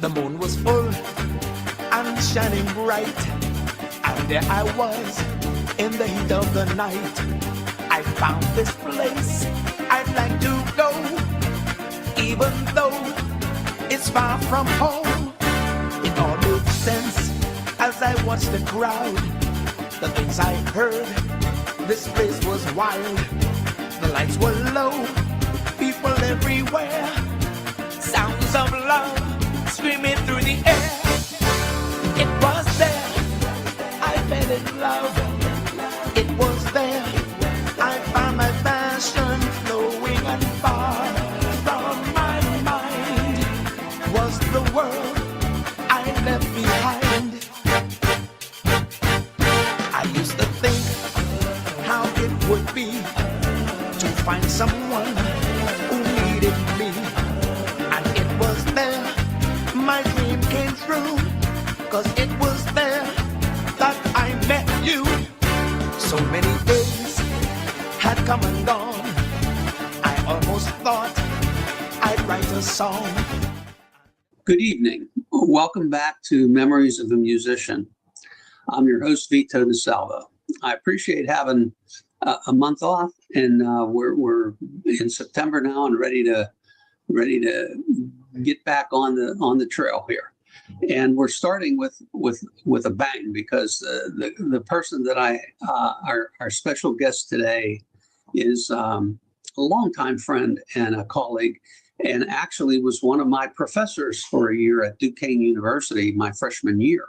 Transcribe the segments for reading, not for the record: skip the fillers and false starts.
The moon was full and shining bright, and there I was in the heat of the night. I found this place I'd like to go, even though it's far from home. It all made sense as I watched the crowd, the things I heard. This place was wild. The lights were low, people everywhere, sounds of love screaming through the air. It was there I fell in love. It was there I found my passion flowing, and far from my mind was the world I left behind. I used to think how it would be to find someone who needed me, and it was there my dream came true, 'cause it was there that I met you. So many days had come and gone, I almost thought I'd write a song. Good evening. Welcome back to Memories of a Musician. I'm your host, Vito DeSalvo. I appreciate having a month off, and we're in September now and ready to get back on the trail here. And we're starting with a bang, because the person that our special guest today is a longtime friend and a colleague, and actually was one of my professors for a year at Duquesne University my freshman year.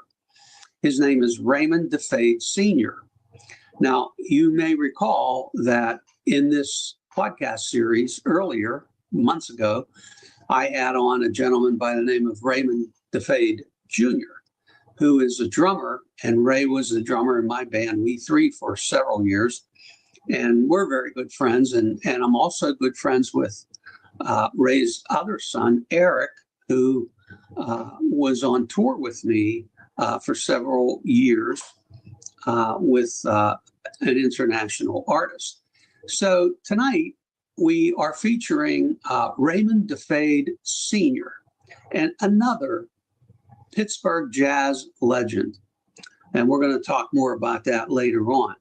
His name is Raymond Defade Sr. Now, you may recall that in this podcast series earlier, months ago, I had on a gentleman by the name of Raymond Defade Jr., who is a drummer, and Ray was the drummer in my band, E30, for several years. And we're very good friends. And I'm also good friends with Ray's other son, Eric, who was on tour with me for several years with an international artist. So tonight we are featuring Raymond Defade Sr., and another Pittsburgh jazz legend. And we're going to talk more about that later on.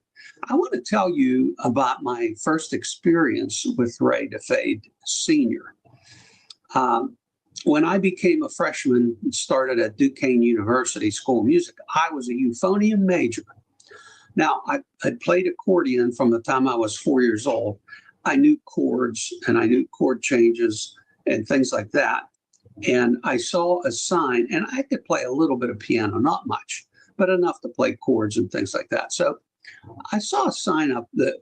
I want to tell you about my first experience with Ray Defade Sr. When I became a freshman and started at Duquesne University School of Music, I was a euphonium major. Now, I had played accordion from the time I was 4 years old. I knew chords and I knew chord changes and things like that. And I saw a sign, and I could play a little bit of piano, not much, but enough to play chords and things like that. So I saw a sign up that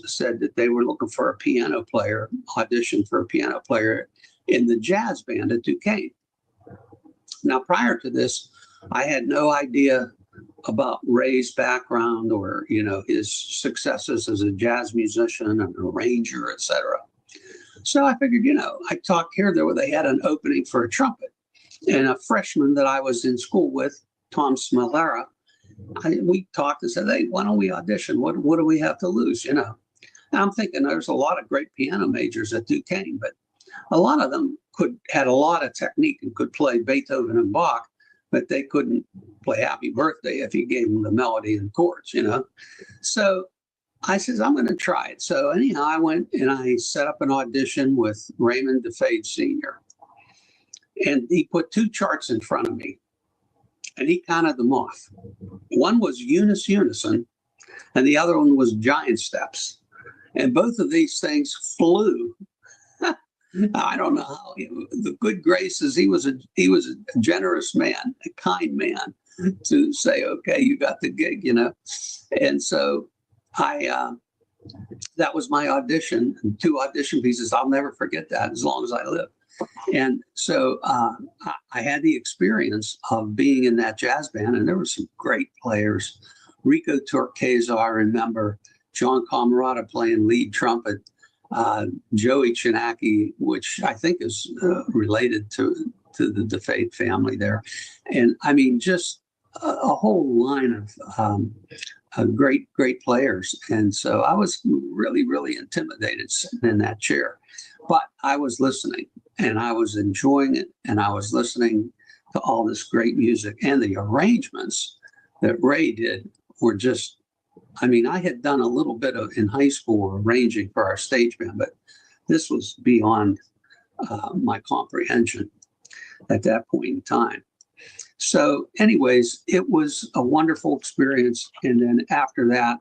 said that they were looking for a piano player, audition for a piano player in the jazz band at Duquesne. Now, prior to this, I had no idea about Ray's background or, his successes as a jazz musician and an arranger, etc. So I figured, I talked here, they had an opening for a trumpet. And a freshman that I was in school with, Tom Smilera, we talked and said, hey, why don't we audition? What do we have to lose, And I'm thinking there's a lot of great piano majors at Duquesne, but a lot of them had a lot of technique and could play Beethoven and Bach, but they couldn't play Happy Birthday if you gave them the melody and chords, So I says, I'm going to try it. So anyhow, I went and I set up an audition with Raymond Defade Sr. And he put two charts in front of me, and he counted them off. One was unison, and the other one was giant steps. And both of these things flew. I don't know how. The good graces. He was a generous man, a kind man, to say, okay, you got the gig, And so that was my audition, 2 audition pieces. I'll never forget that as long as I live. And so I had the experience of being in that jazz band, and there were some great players. Rico Turqueso, I remember, John Camarata playing lead trumpet, Joey Chinaki, which I think is related to the Defade family there. And I mean, just a whole line of great players. And so I was really, really intimidated sitting in that chair, but I was listening and I was enjoying it, and I was listening to all this great music. And the arrangements that Ray did were just, I mean, I had done a little bit of in high school arranging for our stage band, but this was beyond my comprehension at that point in time. So anyways, it was a wonderful experience. And then after that,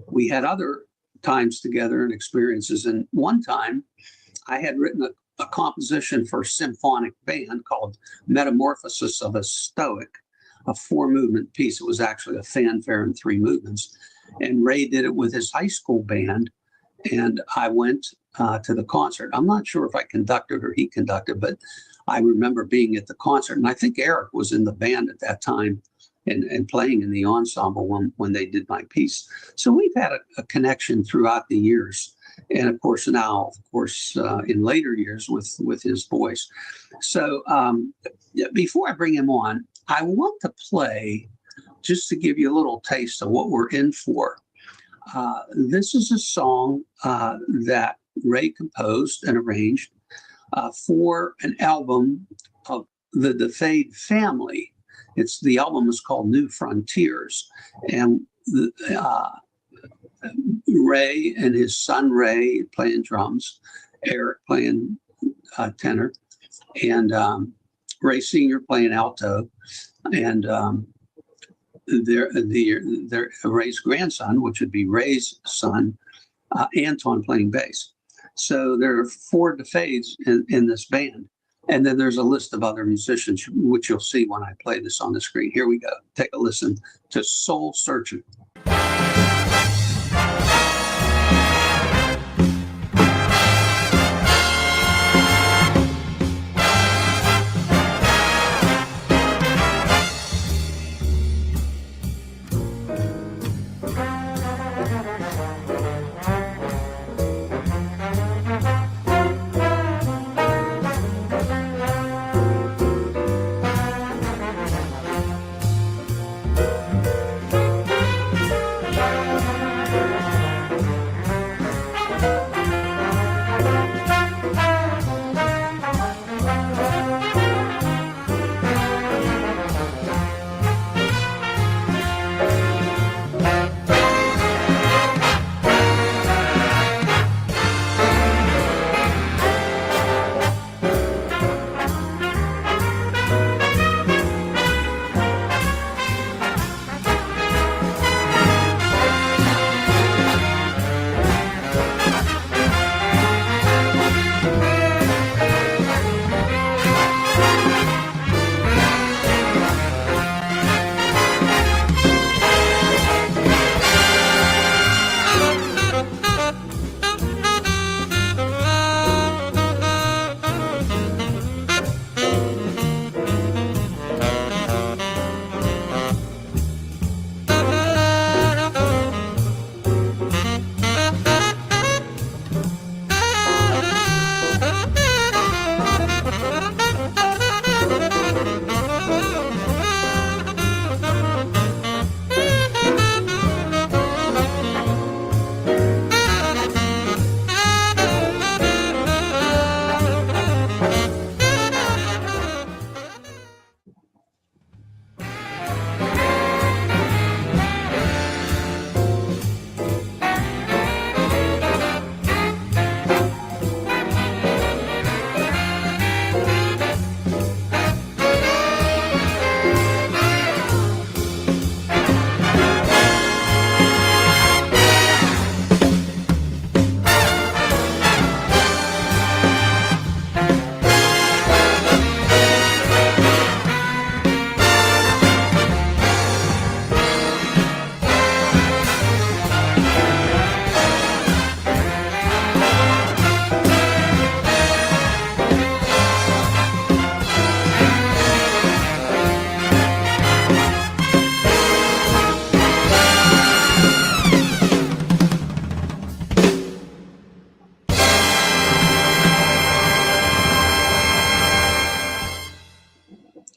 we had other times together and experiences. And one time I had written a composition for a symphonic band called Metamorphosis of a Stoic, a 4-movement piece. It was actually a fanfare in 3 movements. And Ray did it with his high school band. And I went to the concert. I'm not sure if I conducted or he conducted, but I remember being at the concert. And I think Eric was in the band at that time and playing in the ensemble when they did my piece. So we've had a connection throughout the years. And of course, now, in later years with his voice. So before I bring him on, I want to play, just to give you a little taste of what we're in for. This is a song that Ray composed and arranged for an album of the Defade family. The album is called New Frontiers. And Ray and his son Ray playing drums, Eric playing tenor, and Ray Sr. playing alto, and Ray's grandson, which would be Ray's son, Anton, playing bass. So there are 4 Defades in this band. And then there's a list of other musicians, which you'll see when I play this on the screen. Here we go. Take a listen to Soul Searching.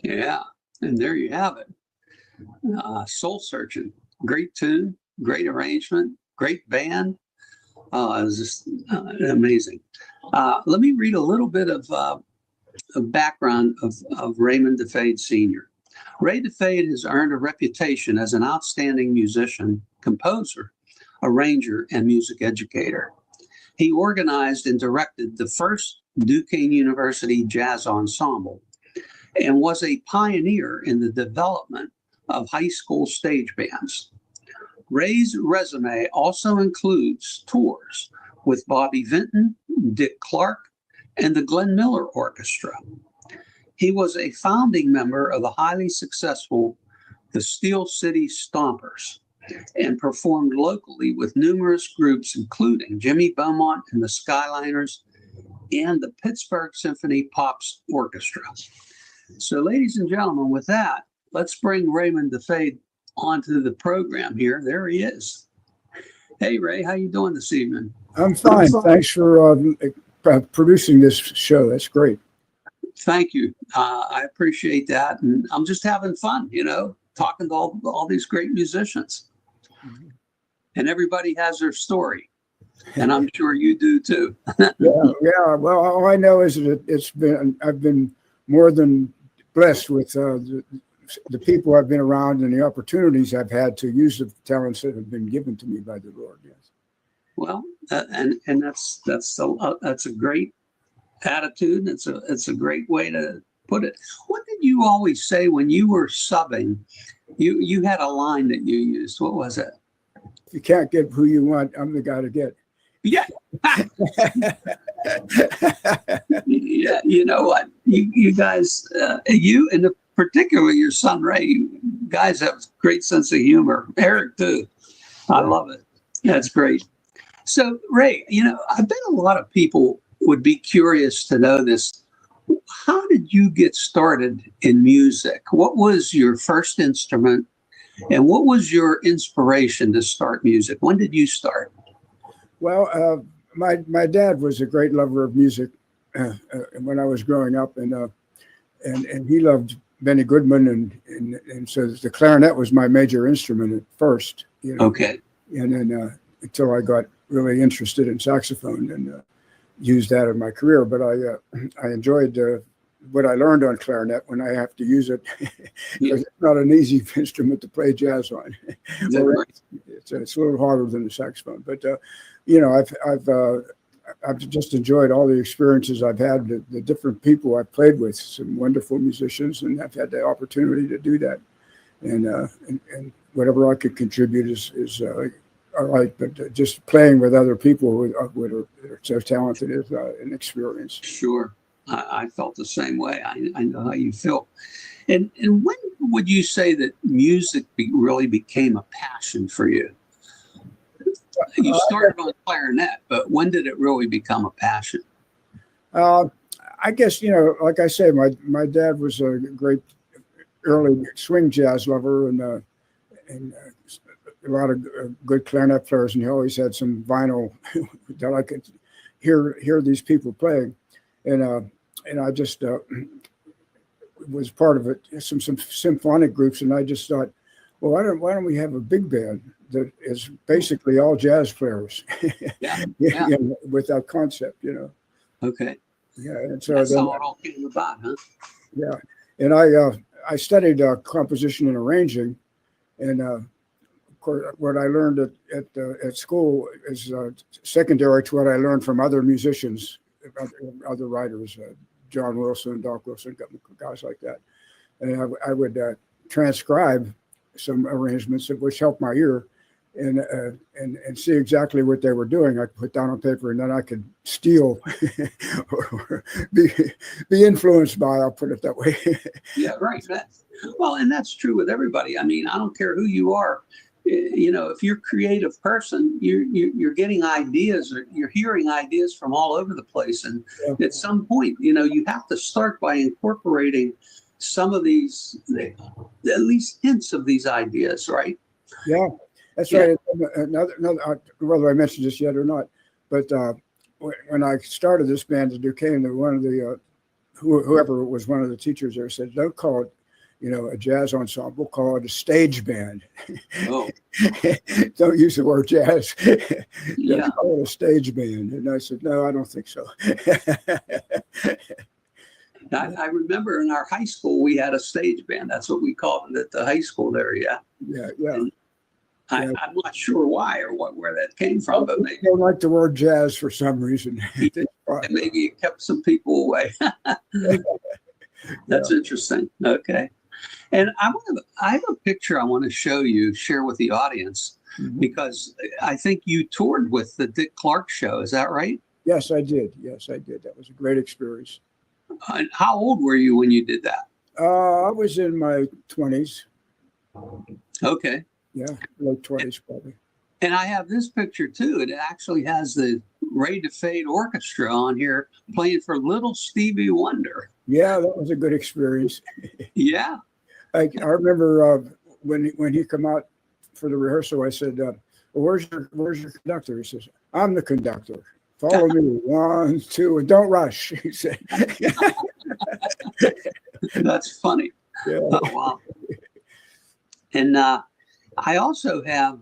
Yeah, and there you have it. Soul Searching. Great tune, great arrangement, great band. It was just amazing. Let me read a little bit of background of Raymond Defade Sr. Ray Defade has earned a reputation as an outstanding musician, composer, arranger, and music educator. He organized and directed the first Duquesne University Jazz Ensemble and was a pioneer in the development of high school stage bands. Ray's resume also includes tours with Bobby Vinton, Dick Clark, and the Glenn Miller Orchestra. He was a founding member of the highly successful the Steel City Stompers and performed locally with numerous groups, including Jimmy Beaumont and the Skyliners and the Pittsburgh Symphony Pops Orchestra. So, ladies and gentlemen, with that, let's bring Raymond Defade onto the program here. There he is. Hey, Ray, how you doing this evening? I'm fine. Thanks for producing this show. That's great. Thank you. I appreciate that. And I'm just having fun, talking to all these great musicians. Mm-hmm. And everybody has their story. And I'm sure you do too. Yeah. Well, all I know is that I've been more than blessed with the people I've been around and the opportunities I've had to use the talents that have been given to me by the Lord. Yes. Well, and that's a great attitude. It's a great way to put it. What did you always say when you were subbing? You had a line that you used. What was it? If you can't get who you want, I'm the guy to get. Yeah. Yeah. You know what? You guys, you and particularly your son Ray, you guys have a great sense of humor. Eric too. I love it. That's great. So Ray, I bet a lot of people would be curious to know this. How did you get started in music? What was your first instrument? And what was your inspiration to start music? When did you start? Well, my dad was a great lover of music when I was growing up, and he loved Benny Goodman, and so the clarinet was my major instrument at first. Okay. And then until I got really interested in saxophone and used that in my career, but I enjoyed what I learned on clarinet when I have to use it. It's not an easy instrument to play jazz on. It's a little harder than the saxophone, but I've just enjoyed all the experiences I've had, the different people I've played with, some wonderful musicians, and I've had the opportunity to do that. And whatever I could contribute is all right, but just playing with other people who are so talented is an experience. Sure. I felt the same way. I know how you feel. And when would you say that music really became a passion for you? You started on clarinet, but when did it really become a passion? I guess, like I say, my dad was a great early swing jazz lover and a lot of good clarinet players, and he always had some vinyl that I could hear these people playing, and I just was part of it, some symphonic groups, and I just thought, well, why don't we have a big band that is basically all jazz players? Yeah. With that concept, Okay. Yeah, and so that's how it all came about, huh? Yeah, and I studied composition and arranging, and of course, what I learned at school is secondary to what I learned from other musicians, other writers, John Wilson, Doc Wilson, guys like that, and I would transcribe some arrangements which helped my ear, and see exactly what they were doing. I could put down on paper, and then I could steal or be influenced by. I'll put it that way. Yeah, right. Well, and that's true with everybody. I mean, I don't care who you are. If you're a creative person, you're getting ideas, or you're hearing ideas from all over the place, and at some point, you have to start by incorporating some of these, at least hints of these ideas, right? Yeah, that's right. Another, whether I mentioned this yet or not, but when I started this band at Duquesne, one of the whoever was one of the teachers there said, "Don't call it, a jazz ensemble. Call it a stage band. Oh. Don't use the word jazz. Yeah. Call it a stage band." And I said, "No, I don't think so." I remember in our high school, we had a stage band. That's what we called it at the high school there. Yeah. Yeah, yeah. And I'm not sure why or where that came from, but maybe I don't like the word jazz for some reason. maybe it kept some people away. That's interesting. Okay. And I have a picture I want to share with the audience, because I think you toured with the Dick Clark show. Is that right? Yes, I did. Yes, I did. That was a great experience. And how old were you when you did that? I was in my 20s. Okay. Yeah, late 20s probably. And I have this picture too. It actually has the Ray Defade Orchestra on here playing for Little Stevie Wonder. Yeah, that was a good experience. Yeah. I remember when he come out for the rehearsal, I said, well, where's your conductor? He says, I'm the conductor. Follow me. 1, 2, and don't rush, he said. That's funny. Yeah. Oh, wow. And I also have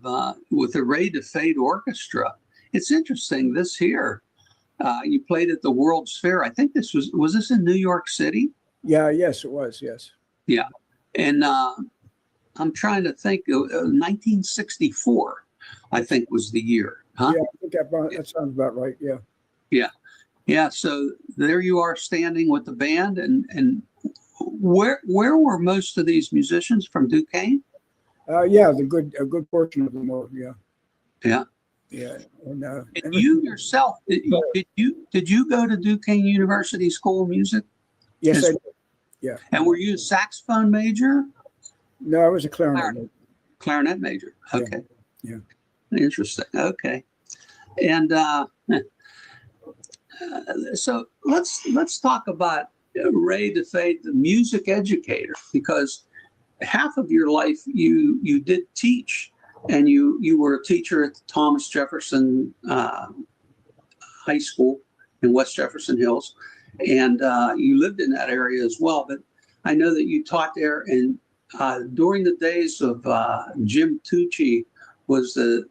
with the Ray Defade Orchestra, it's interesting, this here, you played at the World's Fair. I think this was this in New York City? Yeah, yes, it was, yes. Yeah. And I'm trying to think, 1964, I think was the year. Huh? Yeah, I think that sounds about right, yeah. Yeah. Yeah. So there you are standing with the band. And where were most of these musicians from Duquesne? Yeah, a good portion of them were, yeah. Yeah. Yeah. And you yourself, did you go to Duquesne University School of Music? Yes, I did. Yeah. And were you a saxophone major? No, I was a clarinet. Clarinet major. Okay. Yeah. Interesting. Okay. And so let's talk about Ray Defade, the music educator, because half of your life you did teach, and you were a teacher at the Thomas Jefferson High School in West Jefferson Hills, and you lived in that area as well. But I know that you taught there, and during the days of Jim Tucci was the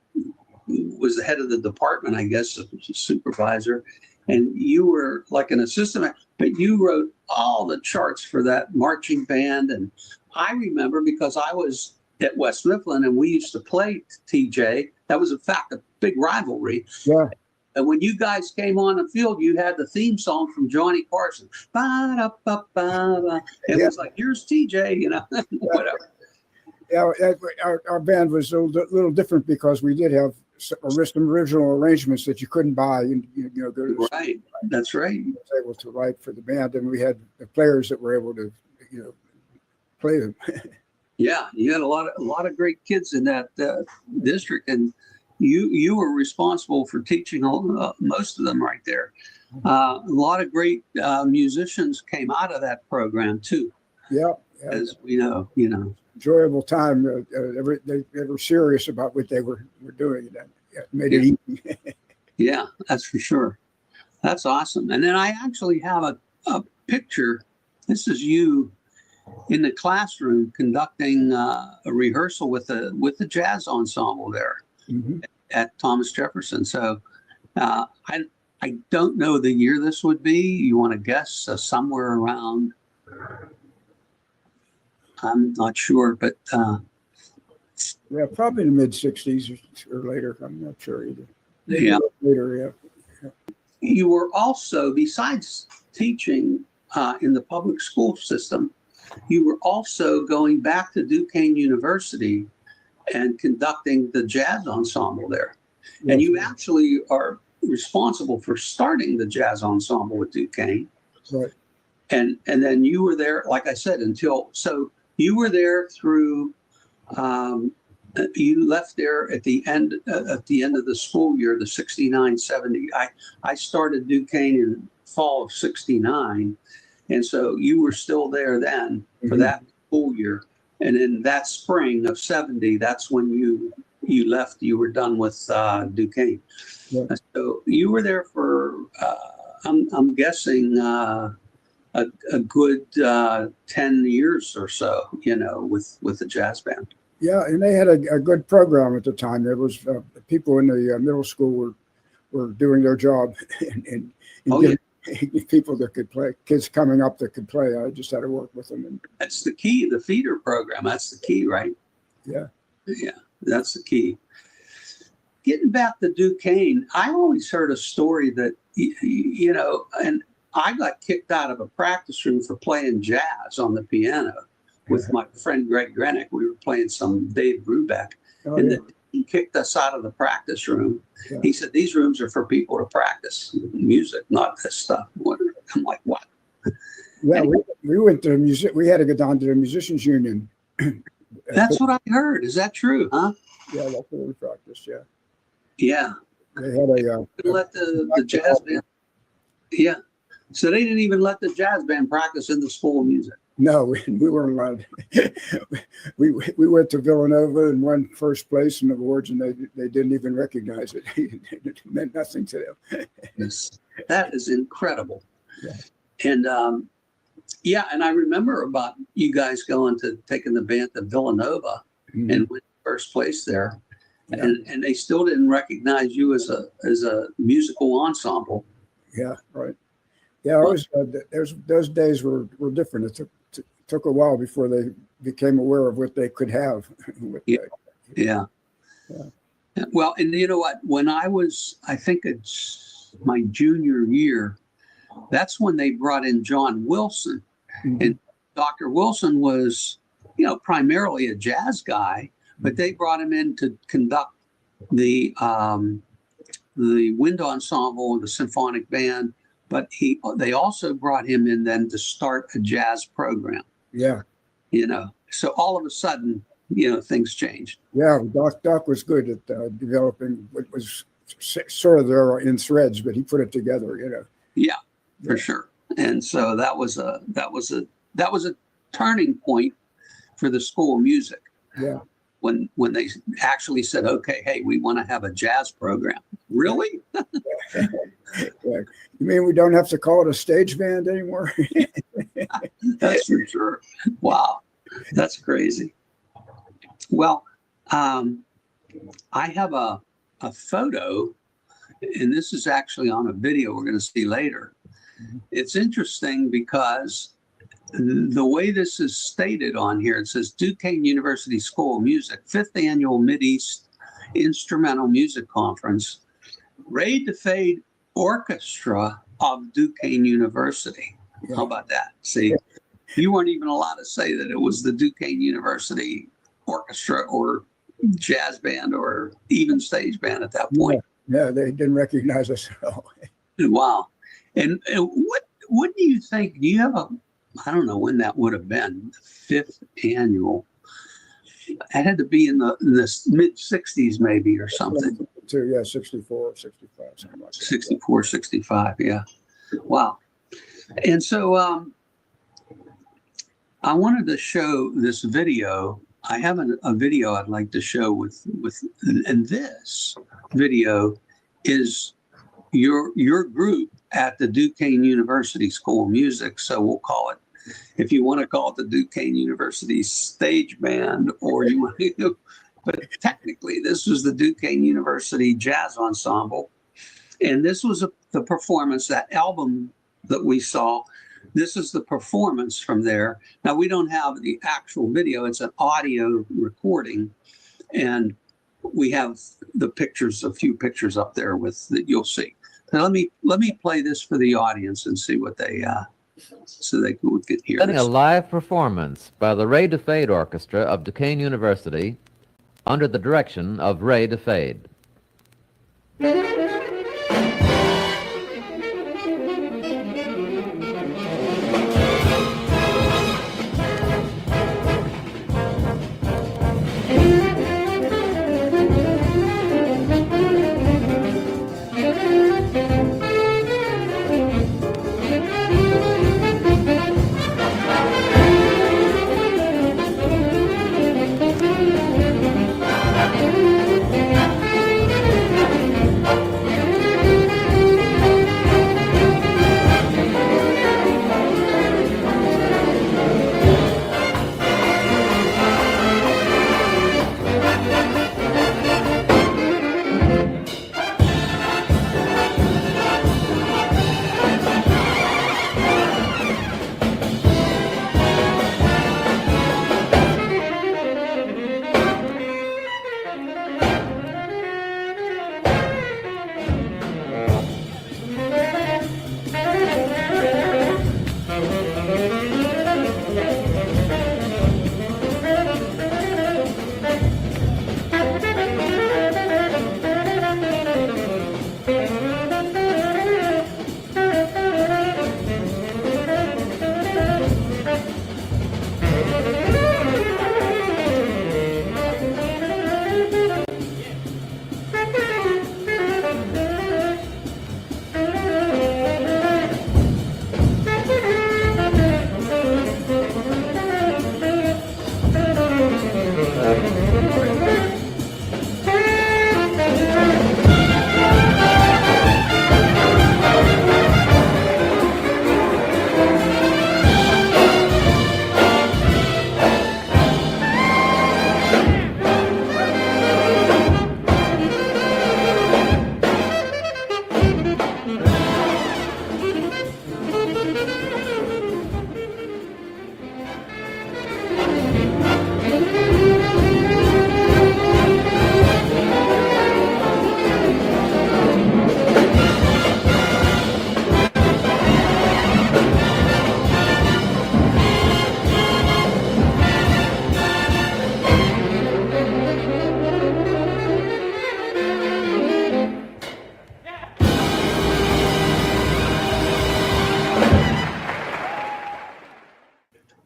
head of the department, I guess, supervisor, and you were like an assistant, but you wrote all the charts for that marching band. And I remember, because I was at West Mifflin and we used to play TJ. That was in fact a big rivalry. Yeah. And when you guys came on the field, you had the theme song from Johnny Carson. Ba-da-ba-ba-ba. It was like, here's TJ, whatever. Yeah, our band was a little different because we did have some original arrangements that you couldn't buy. Go to right. That's right. I was able to write for the band, and we had the players that were able to, play them. Yeah, you had a lot of great kids in that district, and you were responsible for teaching most of them right there. A lot of great musicians came out of that program too. Yeah. As we know, enjoyable time. They were serious about what they were doing. That made it easy. Yeah, that's for sure. That's awesome. And then I actually have a picture. This is you in the classroom conducting a rehearsal with the jazz ensemble there at Thomas Jefferson. So I don't know the year this would be. You want to guess? Somewhere around, I'm not sure, but yeah, probably in the mid-60s or later. I'm not sure either. Maybe yeah, later. Yeah. You were also, besides teaching in the public school system, you were also going back to Duquesne University and conducting the jazz ensemble there. Yes. And you actually are responsible for starting the jazz ensemble with Duquesne. Right. And then you were there, like I said, so you were there through, you left there at the end of the school year, the 69-70. I started Duquesne in fall of 69. And so you were still there then for that school year. And in that spring of 70, that's when you left. You were done with Duquesne. Yeah. So you were there for, I'm guessing, a good 10 years or so, with the jazz band. Yeah, and they had a good program at the time. There was people in the middle school were doing their job and people that could play, kids coming up that could play. I just had to work with them. And That's the key, the feeder program. That's the key, right? yeah, Yeah, that's the key. Getting back to Duquesne, I always heard a story that, and I got kicked out of a practice room for playing jazz on the piano with my friend Greg Grenick. We were playing some Dave Brubeck, and then he kicked us out of the practice room. Yeah. He said, "These rooms are for people to practice music, not this stuff." I'm like, "What?" Yeah, we went to music. We had to go down to the musicians union. That's what I heard. Is that true? Huh? Yeah, that's where we practiced. Yeah, Yeah. they had a. Let the jazz band. Yeah. So they didn't even let the jazz band practice in the school of music. No, we weren't allowed. we went to Villanova and won first place in the awards, and they didn't even recognize it. It meant nothing to them. Yes. That is incredible. Yeah. And and I remember about you guys taking the band to Villanova Mhm. and win first place there. Yeah. And they still didn't recognize you as a musical ensemble. Yeah, right. Yeah, always those days were different. It took a while before they became aware of what they could have. Yeah. Well, and you know what? When I think it's my junior year, that's when they brought in John Wilson. Mhm. And Dr. Wilson was, primarily a jazz guy, but they brought him in to conduct the wind ensemble, the symphonic band. But they also brought him in then to start a jazz program. Yeah. So all of a sudden, things changed. Yeah, Doc was good at developing what was sort of there in threads, but he put it together. Yeah, for sure. And so that was a turning point for the School of Music. Yeah. When they actually said, "Okay, hey, we want to have a jazz program." Really? Yeah. You mean we don't have to call it a stage band anymore? That's for sure. Wow, that's crazy. Well, I have a photo, and this is actually on a video we're going to see later. It's interesting because the way this is stated on here, it says Duquesne University School of Music, 5th Annual Mideast Instrumental Music Conference, Ray Defade Orchestra of Duquesne University. Yeah. How about that? See, you weren't even allowed to say that it was the Duquesne University Orchestra or jazz band or even stage band at that point. Yeah, they didn't recognize us at all. Wow. And what do you think? Do you have I don't know when that would have been, the 5th annual. It had to be in the mid 60s maybe or something. Yeah, 64, 65, something like that. 64, 65, yeah. Wow. And so I wanted to show this video. I have a video I'd like to show and this video is your group at the Duquesne University School of Music. So we'll call it, if you want to call it the Duquesne University Stage Band, or you want to, but technically this was the Duquesne University Jazz Ensemble. And this was the performance, that album that we saw. This is the performance from there. Now, we don't have the actual video. It's an audio recording. And we have the pictures, a few pictures up there that you'll see. So let me play this for the audience and see what they so they could hear Presenting this. a live performance by the Ray Defade Orchestra of Duquesne University under the direction of Ray Defade.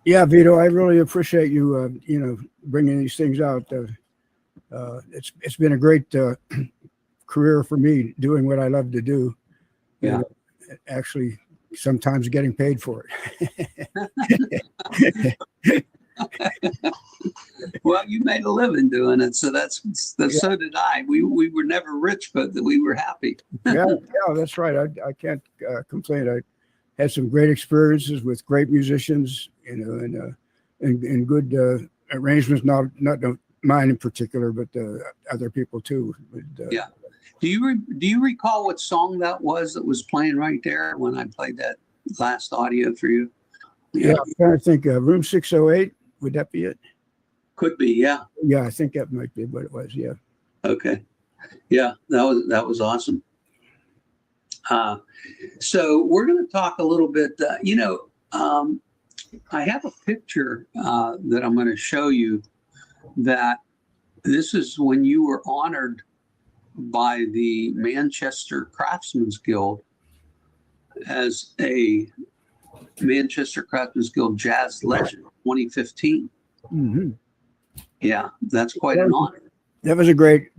Yeah, Vito, I really appreciate you, bringing these things out. It's been a great career for me doing what I love to do. Yeah. And actually, sometimes getting paid for it. Well, you made a living doing it, so that's Yeah. so did I. We were never rich, but we were happy. Yeah, that's right. I can't complain. I had some great experiences with great musicians, and good arrangements. Not mine in particular, but other people too. But, Yeah. Do you recall what song that was playing right there when I played that last audio for you? Yeah, I'm trying to think. Room 608. Would that be it? Could be. Yeah. Yeah, I think that might be what it was. Yeah. Okay. Yeah, that was awesome. So we're going to talk a little bit. I have a picture that I'm going to show you. That this is when you were honored by the Manchester Craftsmen's Guild as a Manchester Craftsmen's Guild Jazz Legend 2015. Mm-hmm. Yeah, that's quite an honor. That was a great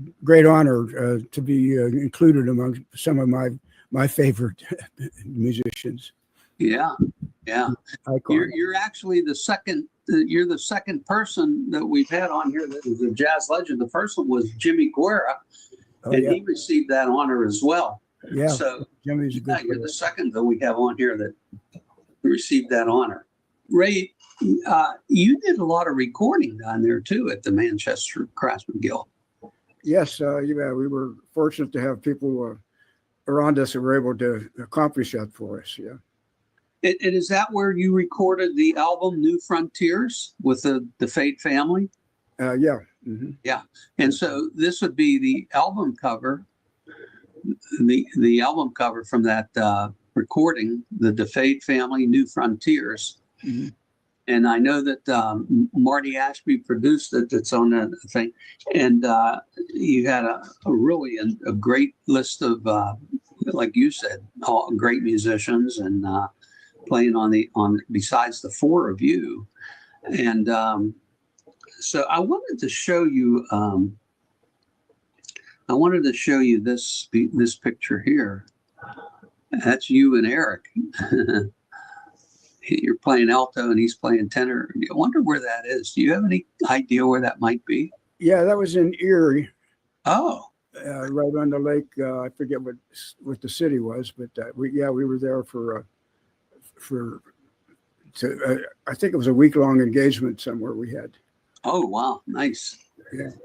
honor to be included among some of my favorite musicians. Yeah. You're actually the second. You're the second person that we've had on here that is a jazz legend. The first one was Jimmy Guerra, and he received that honor as well. Yeah. So Jimmy's a good you're player. the second that we have on here that received that honor. Ray, you did a lot of recording down there too at the Manchester Craftsman Guild. Yes, we were fortunate to have people around us that were able to accomplish that for us. Yeah. And is that where you recorded the album New Frontiers with the Defade family? Yeah. Mm-hmm. Yeah. And so this would be the album cover, the album cover from that recording, the Defade family, New Frontiers. Mm-hmm. And I know that Marty Ashby produced it. It's on that thing. And you had a really a great list of, like you said, all great musicians and playing on besides the four of you. And so I wanted to show you this picture here. That's you and Eric. You're playing alto and he's playing tenor. I wonder where that is. Do you have any idea where that might be? Yeah, that was in Erie. Oh, right on the lake. I forget what the city was, but we were there I think it was a week-long engagement somewhere we had. Oh, wow. Nice.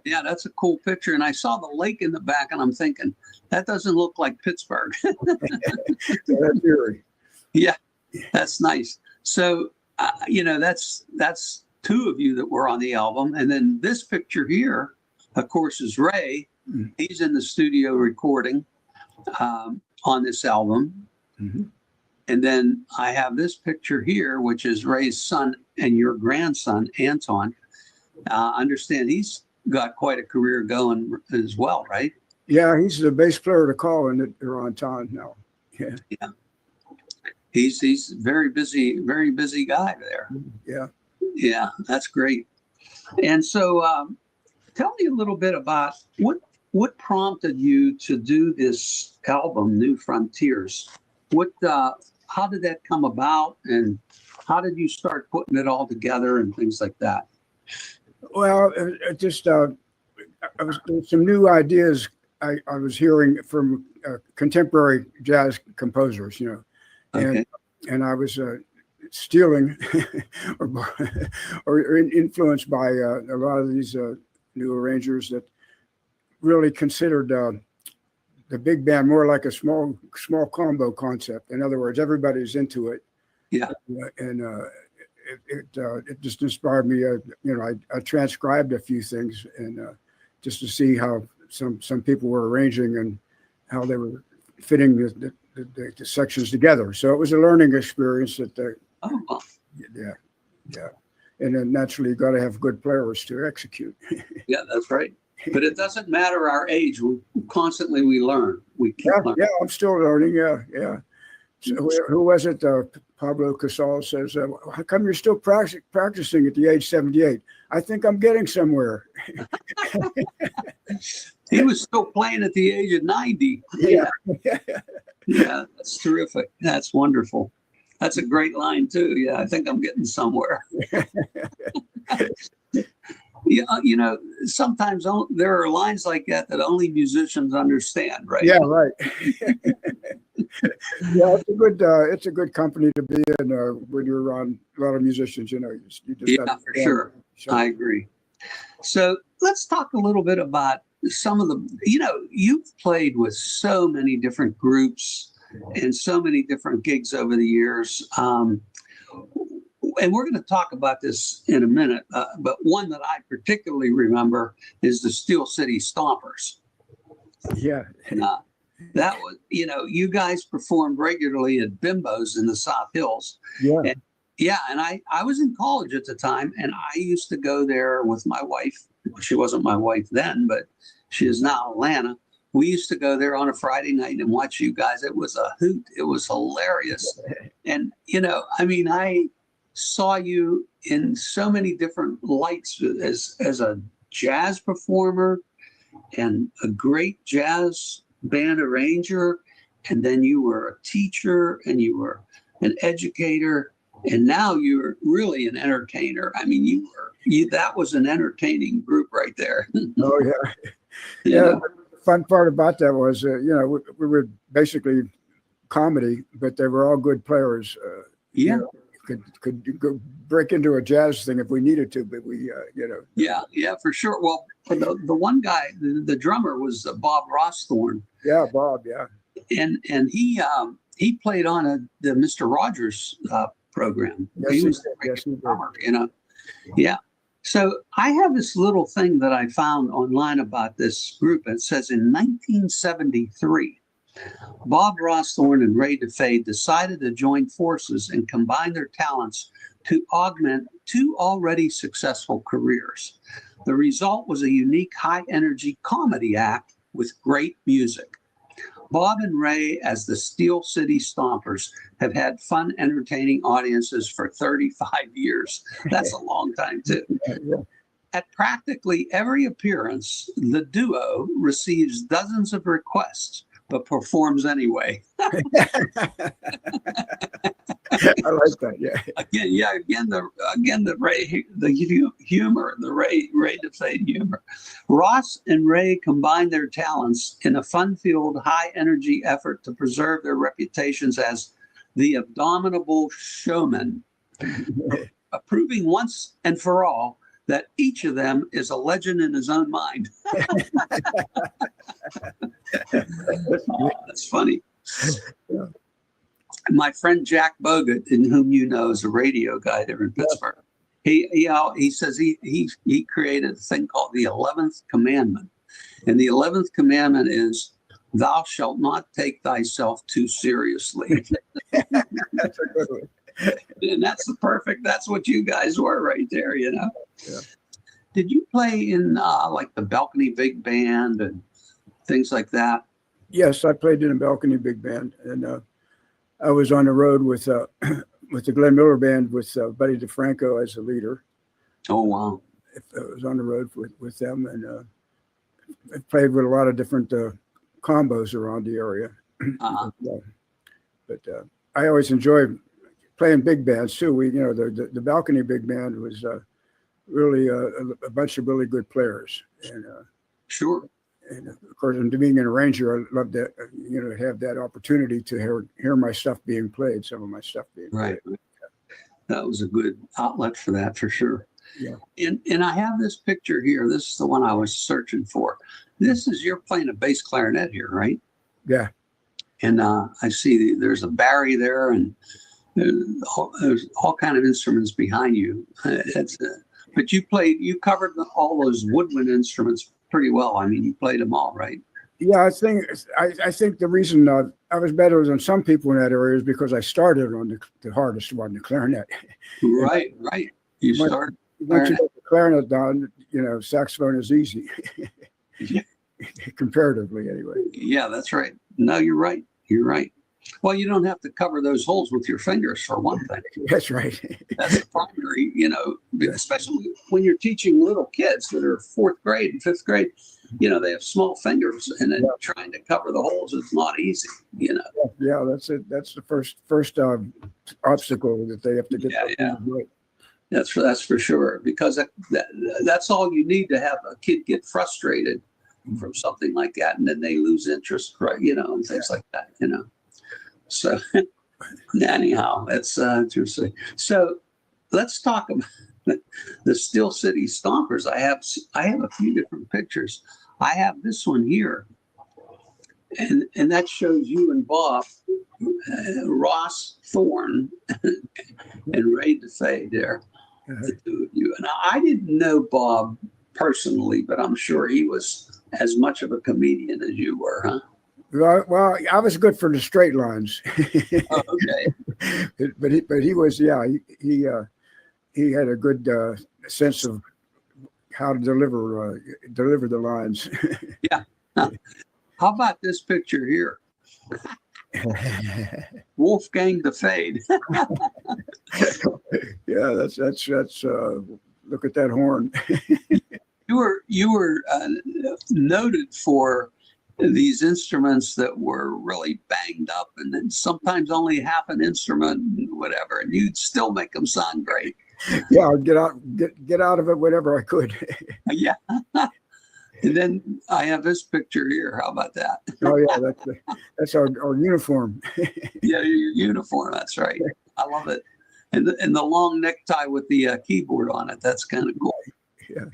Yeah, that's a cool picture. And I saw the lake in the back and I'm thinking, that doesn't look like Pittsburgh. That's Erie. Yeah, that's nice. So, that's two of you that were on the album. And then this picture here, of course, is Ray. Mm-hmm. He's in the studio recording on this album. Mm-hmm. And then I have this picture here, which is Ray's son and your grandson, Anton. I understand he's got quite a career going as well, right? Yeah, he's the bass player to call in Toronto now. Yeah. Yeah. He's very busy guy there. Yeah. Yeah, that's great. And so tell me a little bit about what prompted you to do this album, New Frontiers? How did that come about, and how did you start putting it all together and things like that? Well, just there's some new ideas I was hearing from contemporary jazz composers, Okay. and I was stealing or influenced by a lot of these new arrangers that really considered the big band more like a small combo concept. In other words, everybody's into it. Yeah. And it just inspired me. I transcribed a few things and just to see how some people were arranging and how they were fitting the sections together. So it was a learning experience that. Yeah. And then naturally you got to have good players to execute. Yeah, that's right. But it doesn't matter our age. We constantly learn. We keep learning. Yeah, I'm still learning. Yeah. So who was it? Pablo Casal says, "How come you're still practicing at the age 78?" I think I'm getting somewhere. He was still playing at the age of 90. Yeah. Yeah, that's terrific. That's wonderful. That's a great line too. Yeah, I think I'm getting somewhere. Yeah, sometimes there are lines like that that only musicians understand, right? Yeah, right. Yeah, it's a good company to be in when you're around a lot of musicians. You just Yeah, for sure. I agree. So let's talk a little bit about some of the, you've played with so many different groups and so many different gigs over the years. And we're going to talk about this in a minute, but one that I particularly remember is the Steel City Stompers. Yeah. That was, you guys performed regularly at Bimbo's in the South Hills. Yeah. And I was in college at the time, and I used to go there with my wife. She wasn't my wife then, but she is now, Alana. We used to go there on a Friday night and watch you guys. It was a hoot. It was hilarious. And, I saw you in so many different lights as a jazz performer and a great jazz band arranger. And then you were a teacher and you were an educator. And now you're really an entertainer. I mean, that was an entertaining group right there. Oh, yeah. Yeah. The fun part about that was, we were basically comedy, but they were all good players. Yeah. Could go break into a jazz thing if we needed to, but we, Yeah, for sure. Well, the one guy, the drummer was Bob Rossthorn. Yeah, Bob. Yeah. And he played on the Mr. Rogers program. Yes, he was yes, he did. drummer, Yeah. So I have this little thing that I found online about this group. It says in 1973, Bob Rossthorn and Ray Defade decided to join forces and combine their talents to augment two already successful careers. The result was a unique high-energy comedy act with great music. Bob and Ray, as the Steel City Stompers, have had fun entertaining audiences for 35 years. That's a long time, too. Yeah. At practically every appearance, the duo receives dozens of requests, but performs anyway. I like that. Yeah. Again, the humor, the Ray Defade humor. Ross and Ray combined their talents in a fun-filled, high-energy effort to preserve their reputations as the abominable showmen, proving once and for all that each of them is a legend in his own mind. Oh, that's funny. Yeah. My friend Jack Bogut, in whom you know is a radio guy there in Pittsburgh, he says he created a thing called the 11th Commandment. And the 11th Commandment is, thou shalt not take thyself too seriously. That's a good one. And that's what you guys were right there, Yeah. Did you play in like the Balcony Big Band and things like that? Yes, I played in a balcony big band, and I was on the road with the Glenn Miller Band with Buddy DeFranco as the leader. Oh, wow. I was on the road with them, and I played with a lot of different combos around the area. Uh-huh. But I always enjoyed playing big bands too. The balcony big band was really a bunch of really good players, and Sure. and of course, and being an arranger, I love that have that opportunity to hear my stuff being played, some of my stuff being Right. played. That was a good outlet for that, for sure. Yeah. And I have this picture here. This is the one I was searching for. You're playing a bass clarinet here, right? Yeah. And I see there's a Barry there, and there's all kind of instruments behind you. But you covered all those woodwind instruments pretty well. I mean, you played them all, right? Yeah, I think the reason I was better than some people in that area is because I started on the hardest one, the clarinet. Right. You started. Once you get the clarinet down, saxophone is easy. Yeah. Comparatively, anyway. Yeah, that's right. No, you're right. You're right. Well, you don't have to cover those holes with your fingers for one thing. That's right. That's the primary, especially when you're teaching little kids that are fourth grade and fifth grade. They have small fingers, and then trying to cover the holes is not easy. Yeah, that's it. That's the first obstacle that they have to get. Yeah. Right. That's for sure, because that's all you need to have a kid get frustrated from something like that, and then they lose interest, right? And things like that. So anyhow, that's interesting. So let's talk about the Steel City Stompers. I have a few different pictures. I have this one here, and that shows you and Bob, Ross Thorne, and Ray Defade there. The two of you. And I didn't know Bob personally, but I'm sure he was as much of a comedian as you were, huh? Well, I was good for the straight lines. Oh, okay. but he was, he had a good sense of how to deliver the lines. Yeah. How about this picture here? Wolfgang Defade. Yeah, that's look at that horn. You were noted for these instruments that were really banged up, and then sometimes only half an instrument, whatever, and you'd still make them sound great. Yeah, I'd get out of it whenever I could. Yeah. And then I have this picture here. How about that? Oh yeah, that's our uniform. Yeah, your uniform. That's right. I love it. And the long necktie with the keyboard on it. That's kind of cool. Yeah.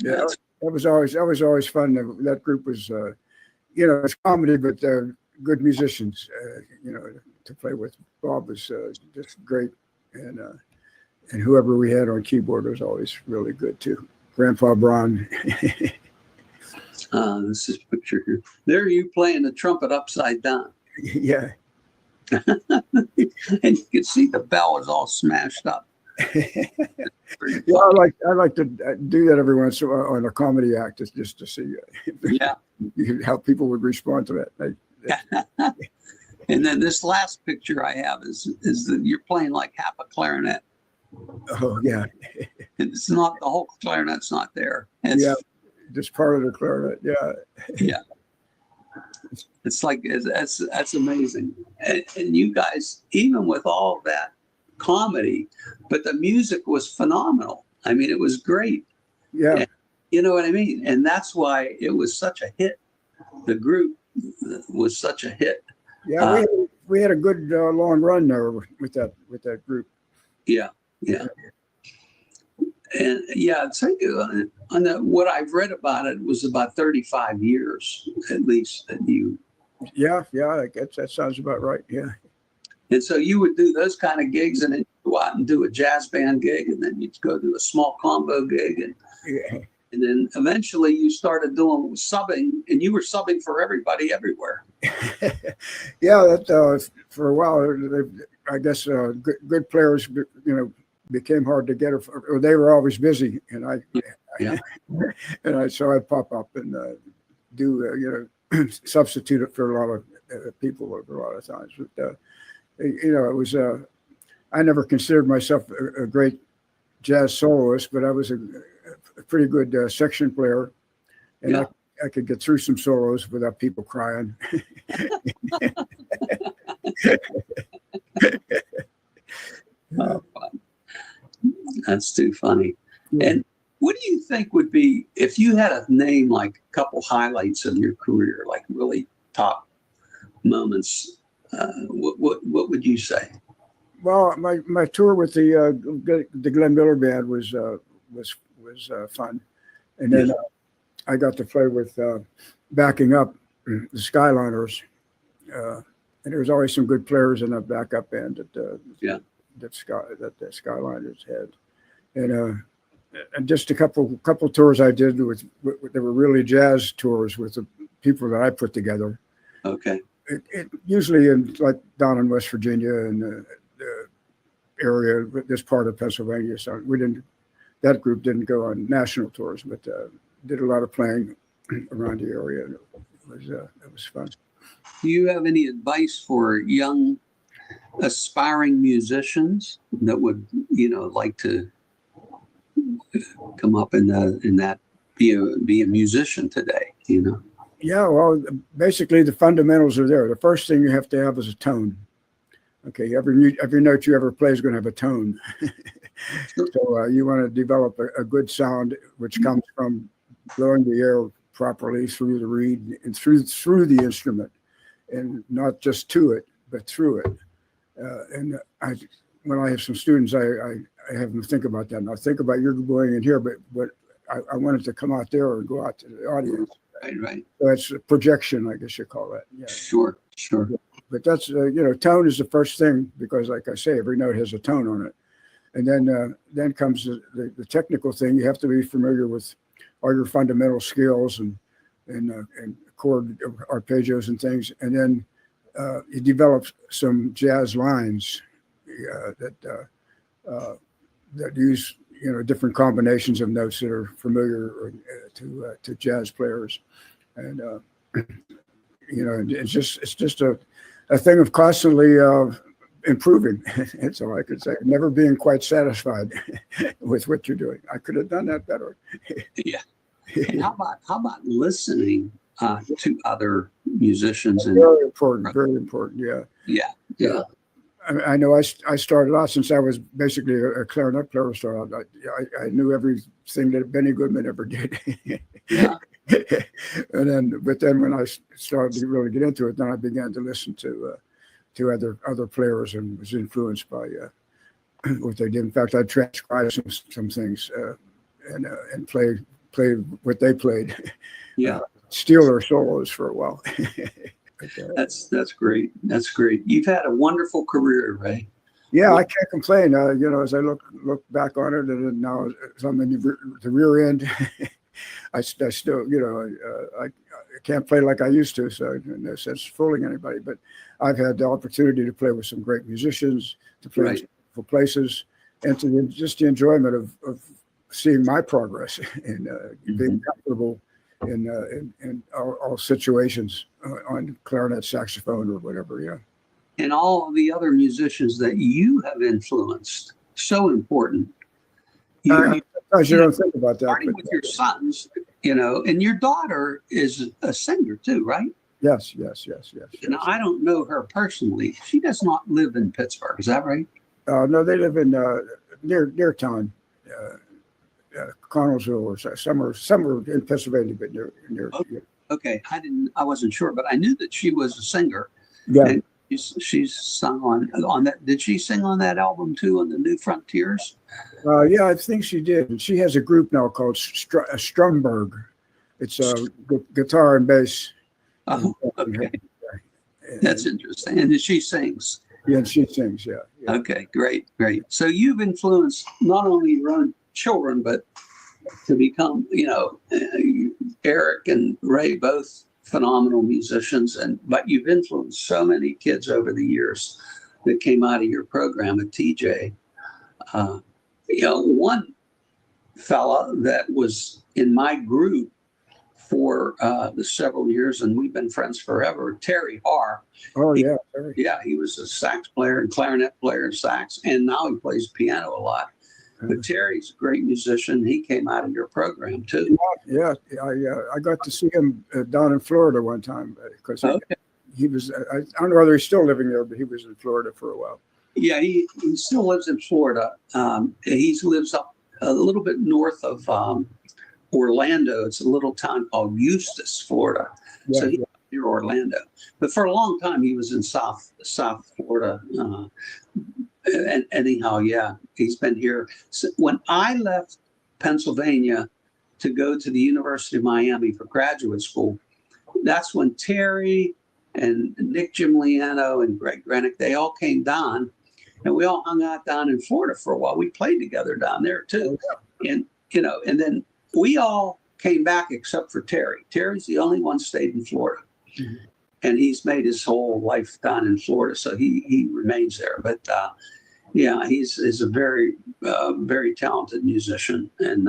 Yeah. That was always fun. That group was, it's comedy, but good musicians. To play with. Bob was just great, and whoever we had on keyboard was always really good too. Grandpa Braun. This is a picture here. There you playing the trumpet upside down. Yeah. And you can see the bell is all smashed up. Yeah, I like to do that every once in a while on a comedy act, just to see how people would respond to that. And then this last picture I have is that you're playing like half a clarinet. Oh yeah. It's not the whole clarinet's not there. Just part of the clarinet. Yeah. Yeah. It's like that's amazing. And you guys, even with all that comedy, but the music was phenomenal. I mean, it was great. Yeah. And, you know what I mean? And that's why it was such a hit. The group was such a hit. Yeah, we had a good long run there with that group. Yeah. And I'd say on what I've read about it was about 35 years at least that you. Yeah, I guess that sounds about right. Yeah. And so you would do those kind of gigs, and then go out and do a jazz band gig, and then you'd go do a small combo gig, and then eventually you started doing subbing, and you were subbing for everybody everywhere. Yeah, that for a while, I guess good players, became hard to get, or they were always busy, and so I'd pop up and do substitute it for a lot of people a lot of times. But it was I never considered myself a great jazz soloist, but I was a pretty good section player, and I could get through some solos without people crying. Oh, that's too funny. Yeah. And what do you think would be, if you had a name like a couple highlights of your career, like really top moments, what would you say? Well, my tour with the Glenn Miller Band was fun, and then I got to play with backing up the Skyliners, and there was always some good players in that backup band that the Skyliners had, and just a couple tours I did with they were really jazz tours with the people that I put together. Okay. It usually in like down in West Virginia and the area, this part of Pennsylvania. So that group didn't go on national tours, but did a lot of playing around the area. It was fun. Do you have any advice for young aspiring musicians that would, like to come up in that be a musician today? Yeah, well, basically the fundamentals are there. The first thing you have to have is a tone. Okay, every note you ever play is going to have a tone. So you want to develop a good sound, which comes from blowing the air properly through the reed and through the instrument, and not just to it, but through it. When I have some students, I have them think about that. Now think about you're going in here, but I want it to come out there or go out to the audience. Right. So it's a projection, I guess you call that. Yeah. Sure. But that's tone is the first thing, because like I say, every note has a tone on it, and then comes the technical thing. You have to be familiar with all your fundamental skills and chord arpeggios and things, and then you develop some jazz lines that use different combinations of notes that are familiar to jazz players, and it's just a thing of constantly improving. That's all I could say. Never being quite satisfied with what you're doing. I could have done that better. Yeah. And how about listening to other musicians? Very important. Very important. Yeah. Yeah. I know I started out, since I was basically a clarinet player. I knew everything that Benny Goodman ever did. Yeah. But then when I started to really get into it, then I began to listen to other players and was influenced by what they did. In fact, I transcribed some things and played what they played. Yeah. Steal their solos for a while. That's great. That's great. You've had a wonderful career, Ray. Yeah, I can't complain. As I look back on it, and now as I'm in the rear end, I still, I can't play like I used to. So in no sense fooling anybody, but I've had the opportunity to play with some great musicians, to play in beautiful places, and to just the enjoyment of seeing my progress and being comfortable in all situations on clarinet, saxophone, or whatever. Yeah. And all of the other musicians that you have influenced, so important. Sometimes you don't think about that. Starting with your sons, and your daughter is a singer too, right? Yes. And I don't know her personally. She does not live in Pittsburgh. Is that right? No, they live in near town, Connellsville, or somewhere in Pennsylvania, but near. Okay, I wasn't sure, but I knew that she was a singer. Yeah. And she's sung on that. Did she sing on that album too, on the New Frontiers? Yeah, I think she did. And she has a group now called Stromberg. It's guitar and bass. Oh, okay. That's interesting. And she sings. Yeah, and she sings. Yeah. Okay, great. So you've influenced not only your own children, but to become, Eric and Ray, both phenomenal musicians, but you've influenced so many kids over the years that came out of your program at TJ. One fella that was in my group for the several years, and we've been friends forever, Terry Harr. Oh, yeah. Terry. Yeah, he was a sax player and clarinet player and sax, and now he plays piano a lot. But Terry's a great musician. He came out of your program too. Yeah. I got to see him down in Florida one time because he was. I don't know whether he's still living there, but he was in Florida for a while. Yeah, he still lives in Florida. He lives up a little bit north of Orlando. It's a little town called Eustis, Florida. Yeah, so he's near Orlando. But for a long time, he was in South Florida. And anyhow, yeah, he's been here. So when I left Pennsylvania to go to the University of Miami for graduate school, that's when Terry and Nick Gimliano and Greg Grenick, they all came down, and we all hung out down in Florida for a while. We played together down there too. And then we all came back except for Terry. Terry's the only one stayed in Florida. Mm-hmm. And he's made his whole life down in Florida, so he remains there. But he's a very, very talented musician, and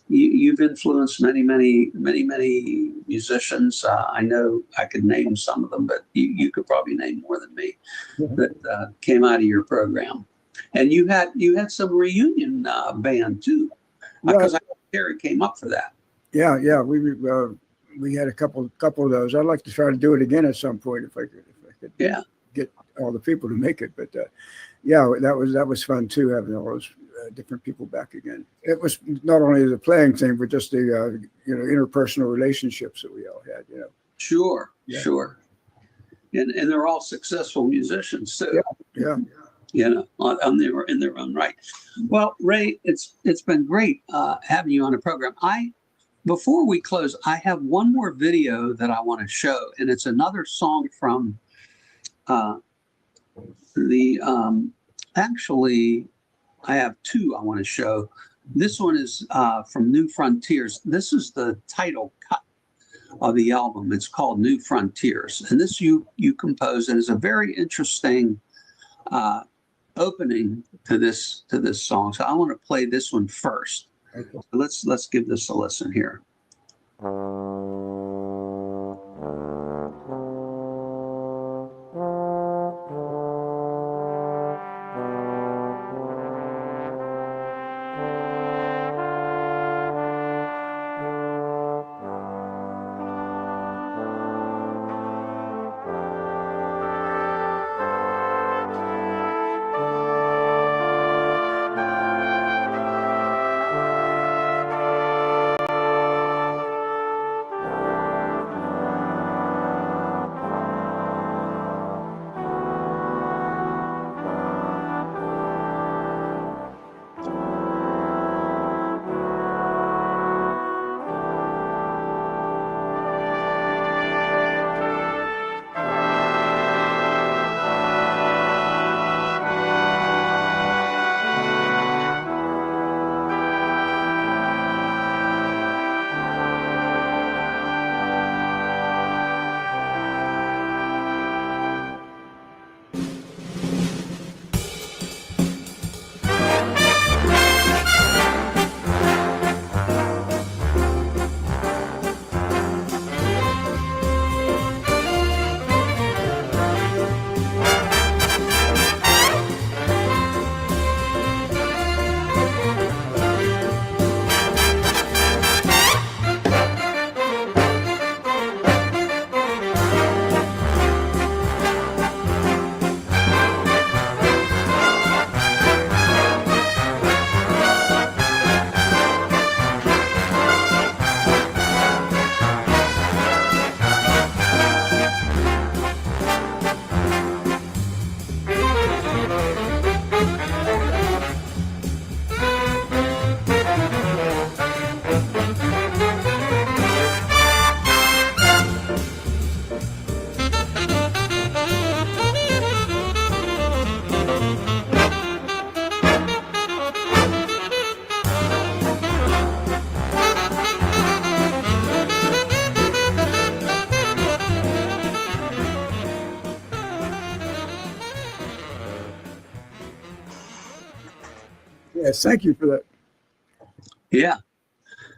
you've influenced many musicians. I know I could name some of them, but you could probably name more than me that came out of your program. And you had some reunion band too, because I know Terry came up for that. Yeah, we had a couple of those. I'd like to try to do it again at some point if I could get all the people to make it. But that was fun too, having all those different people back again. It was not only the playing thing, but just the interpersonal relationships that we all had. Sure. And they're all successful musicians too. Yeah. In their own right. Well, Ray, it's been great having you on the program. Before we close, I have one more video that I want to show, and it's another song from actually, I have two I want to show. This one is from New Frontiers. This is the title cut of the album. It's called New Frontiers, and this you composed, and it's a very interesting opening to this song. So I want to play this one first. Okay. So let's give this a listen here. Yes, thank you for that. Yeah,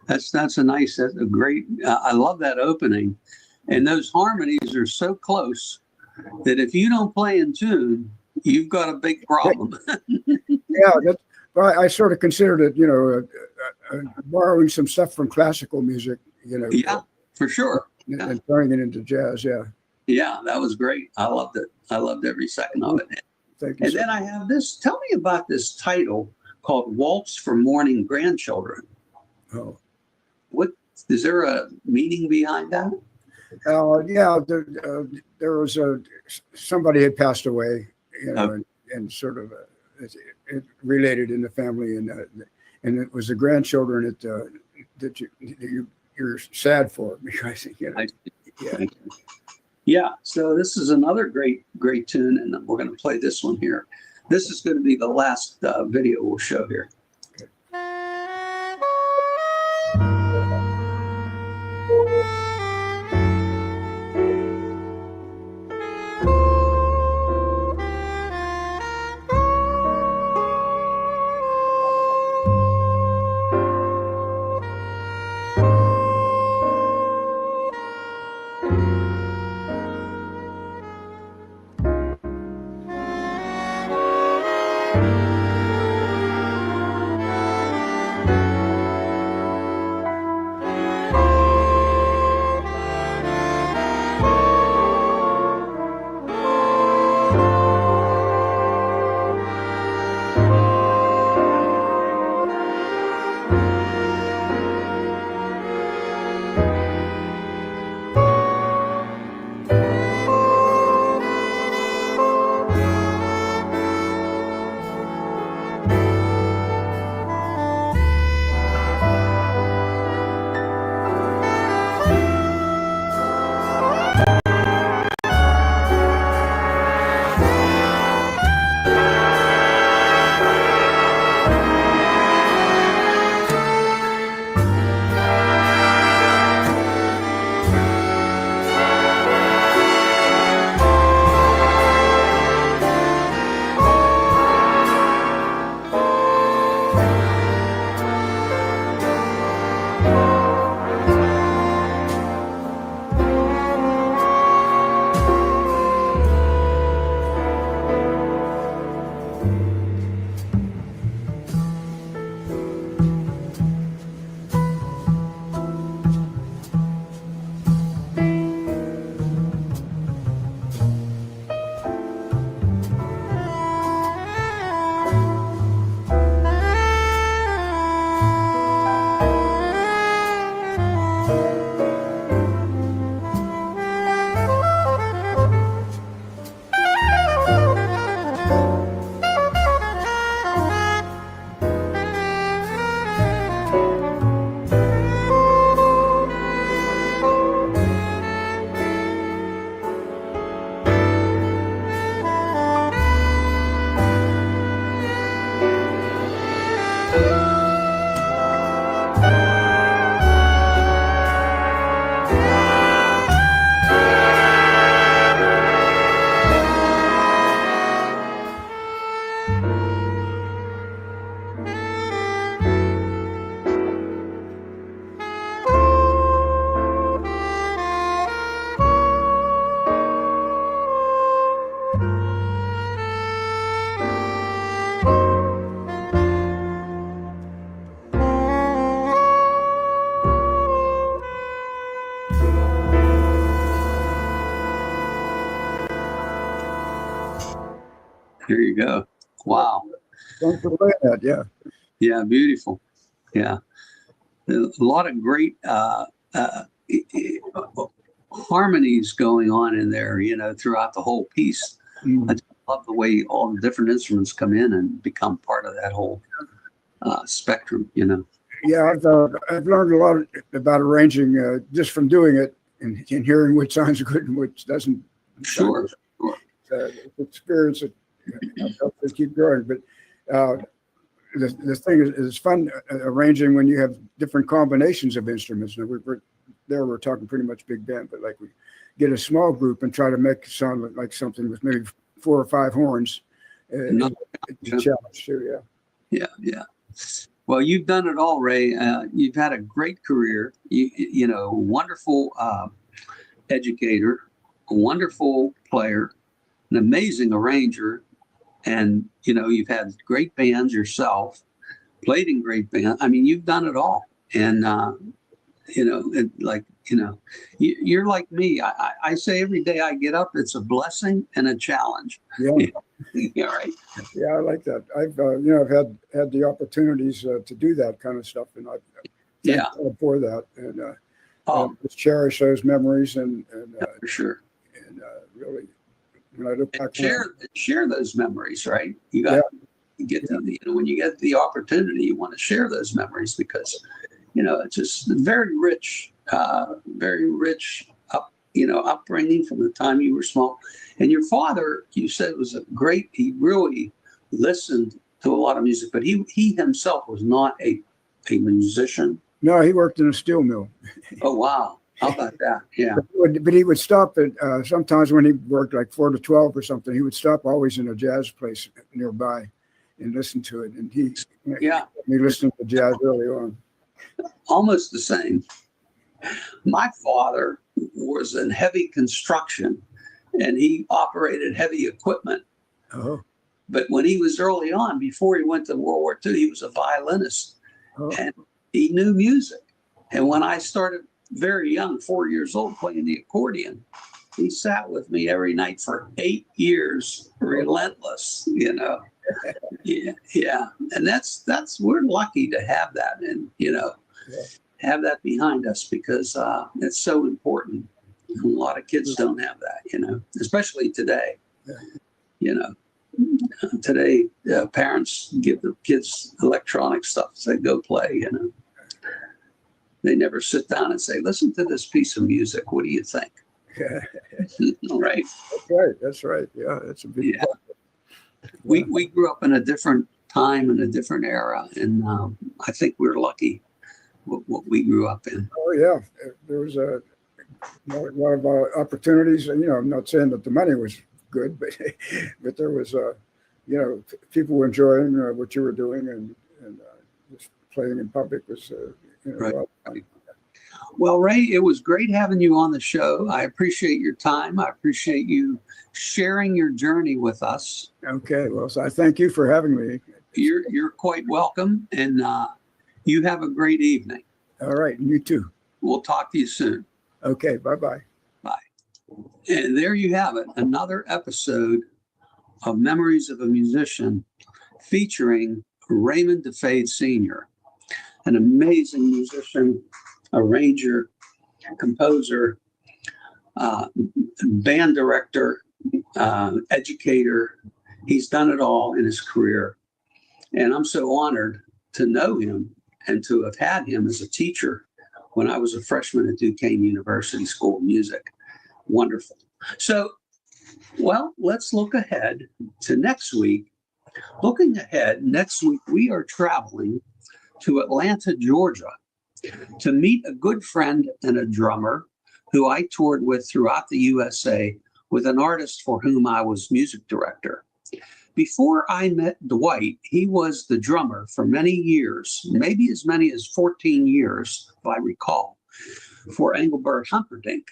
that's a great. I love that opening, and those harmonies are so close that if you don't play in tune, you've got a big problem. I sort of considered it, borrowing some stuff from classical music, Yeah, for sure. And turning it into jazz. Yeah. Yeah, that was great. I loved it. I loved every second of it. Thank you. And then I have this. Tell me about this title called "Waltz for Mourning Grandchildren." Oh, what is there a meaning behind that? There was somebody had passed away, and sort of it related in the family, and it was the grandchildren that you're sad for, because Yeah. So this is another great tune, and we're going to play this one here. This is going to be the last video we'll show here. Okay. go. Wow. Thanks for playing that. Yeah. Yeah, beautiful. Yeah. A lot of great harmonies going on in there, throughout the whole piece. I just love the way all the different instruments come in and become part of that whole spectrum, Yeah, I've learned a lot about arranging just from doing it and hearing which sounds good and which doesn't. Sure. Experience it helps it keep growing. But the thing is fun arranging when you have different combinations of instruments. Now we're talking pretty much big band, but like we get a small group and try to make it sound like something with maybe 4 or 5 horns. It's a challenge too. Yeah. Well, you've done it all, Ray. You've had a great career. Wonderful educator, a wonderful player, an amazing arranger, and you've had great bands yourself, played in great bands. I mean, you've done it all, and you're like me. I say every day I get up, it's a blessing and a challenge. Yeah. Yeah, right. Yeah, I like that. I've had the opportunities to do that kind of stuff, and I've for that, and just cherish those memories, and for sure. And really, when I look back, share those memories, right? You got to get when you get the opportunity, you want to share those memories because it's just very rich upbringing from the time you were small. And your father, you said, was he really listened to a lot of music, but he himself was not a musician. No, he worked in a steel mill. Oh, wow. How about that? Yeah. But he would stop at sometimes when he worked like 4 to 12 or something, he would stop always in a jazz place nearby and listen to it. And he listened to jazz early on. Almost the same. My father was in heavy construction and he operated heavy equipment. Oh. But when he was early on, before he went to World War II, he was a violinist and he knew music. And when I started very young, 4 years old, playing the accordion, he sat with me every night for 8 years, relentless, Yeah. And that's we're lucky to have that and, have that behind us because it's so important. A lot of kids don't have that, especially today. Today, parents give the kids electronic stuff, say, go play, They never sit down and say, listen to this piece of music. What do you think? Right. That's right. Yeah, that's a big part. We grew up in a different time and a different era, and I think we're lucky what we grew up in. Oh yeah, there was a lot of opportunities, and I'm not saying that the money was good, but there was people were enjoying what you were doing, and just playing in public was right. Well, Ray, it was great having you on the show. I appreciate your time. I appreciate you sharing your journey with us. Okay, well, so I thank you for having me. You're quite welcome, and you have a great evening. All right, you too. We'll talk to you soon. Okay, bye-bye. Bye. And there you have it, another episode of Memories of a Musician featuring Raymond Defade Sr., an amazing musician, arranger, composer, band director, educator. He's done it all in his career. And I'm so honored to know him and to have had him as a teacher when I was a freshman at Duquesne University School of Music. Wonderful. So, well, let's look ahead to next week. Looking ahead, next week we are traveling to Atlanta, Georgia, to meet a good friend and a drummer who I toured with throughout the USA with an artist for whom I was music director. Before I met Dwight, he was the drummer for many years, maybe as many as 14 years, if I recall, for Engelbert Humperdinck.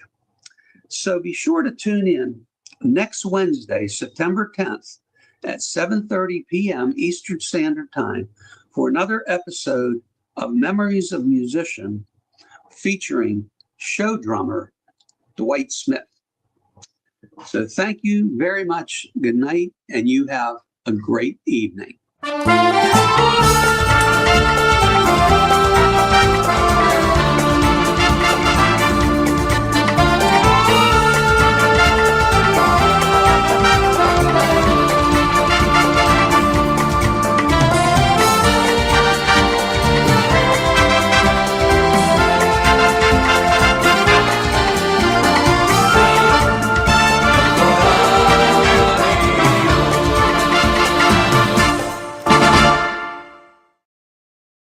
So be sure to tune in next Wednesday, September 10th at 7:30 p.m. Eastern Standard Time for another episode of Memories of Musician featuring show drummer Dwight Smith. So thank you very much. Good night, and you have a great evening.